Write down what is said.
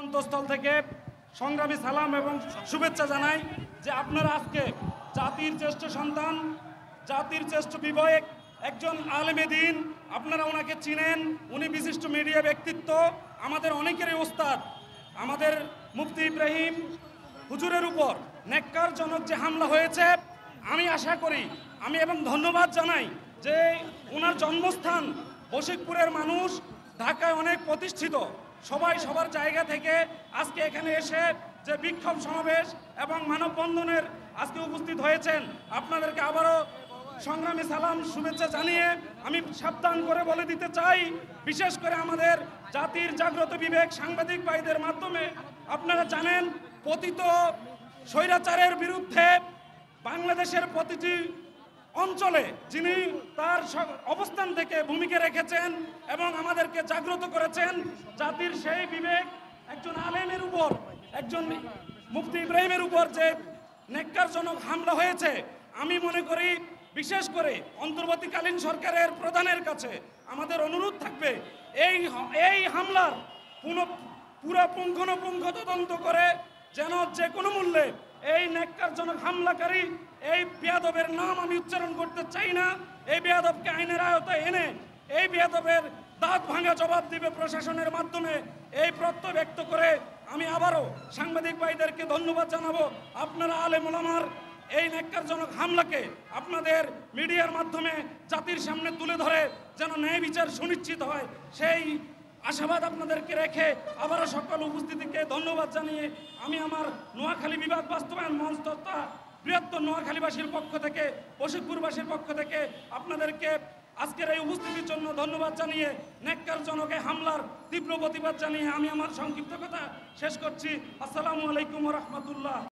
অন্তঃস্থল থেকে সংগ্রামী সালাম এবং শুভেচ্ছা জানাই যে আপনারা আজকে জাতির জ্যেষ্ঠ সন্তান, জাতির জ্যেষ্ঠ বিবেক, একজন আলেমে দ্বীন, আপনারা ওনাকে চিনেন। উনি বিশিষ্ট মিডিয়া ব্যক্তিত্ব, আমাদের অনেকেরই ওস্তাদ। আমাদের মুফতি ইব্রাহিম হুজুরের উপর ন্যাক্কারজনক যে হামলা হয়েছে, আমি আশা করি এবং ধন্যবাদ জানাই যে ওনার জন্মস্থান বশিকপুরের মানুষ ঢাকায় অনেক প্রতিষ্ঠিত, সবাই সবার জায়গা থেকে আজকে এখানে এসে যে বিক্ষোভ সমাবেশ এবং মানববন্ধনের আজকে উপস্থিত হয়েছেন, আপনাদেরকে আবারও সংগ্রামী সালাম শুভেচ্ছা জানিয়ে আমি সাবধান করে বলে দিতে চাই, বিশেষ করে আমাদের জাতির জাগ্রত বিবেক সাংবাদিক ভাইদের মাধ্যমে আপনারা জানেন পতিত স্বৈরাচারের বিরুদ্ধে বাংলাদেশের প্রতিটি অঞ্চলে যিনি তার অবস্থান থেকে ভূমিকা রেখেছেন এবং আমাদেরকে জাগ্রত করেছেন, জাতির সেই বিবেক একজন আলেমের উপর, একজন মুফতি ইব্রাহিমের উপর যে ন্যাক্কারজনক হামলা হয়েছে, আমি মনে করি বিশেষ করে অন্তর্বর্তীকালীন সরকারের প্রধানের কাছে আমাদের অনুরোধ থাকবে এই হামলার পুরো পুঙ্খানুপুঙ্খ তদন্ত করে যেন যে কোনো মূল্যে এই ন্যাক্কারজনক হামলাকারী এই বেয়াদবের নাম আমি উচ্চারণ করতে চাই না, এই বেয়াদবকে আইনের আওতায় এনে এই বেয়াদবের দাঁত ভাঙা জবাব দিবে প্রশাসনের মাধ্যমে, এই প্রত্যয় ব্যক্ত করে আমি আবারও সাংবাদিক ভাইদেরকে ধন্যবাদ জানাবো। আপনারা আলেম ওলামার এই ন্যাক্কারজনক হামলাকে আপনাদের মিডিয়ার মাধ্যমে জাতির সামনে তুলে ধরে যেন ন্যায় বিচার সুনিশ্চিত হয়, সেই আশাবাদ আপনাদেরকে রেখে আবারও সকল উপস্থিতিকে ধন্যবাদ জানিয়ে আমি আমার নোয়াখালী বিভাগ বাস্তবায়ন মঞ্চ তথা বৃহত্তর নোয়াখালীবাসীর পক্ষ থেকে, বশিকপুরবাসীর পক্ষ থেকে আপনাদেরকে আজকের এই উপস্থিতির জন্য ধন্যবাদ জানিয়ে ন্যাক্কারজনক হামলার তীব্র প্রতিবাদ জানিয়ে আমি আমার সংক্ষিপ্ত কথা শেষ করছি। আসসালামু আলাইকুম ওয়া রাহমাতুল্লাহ।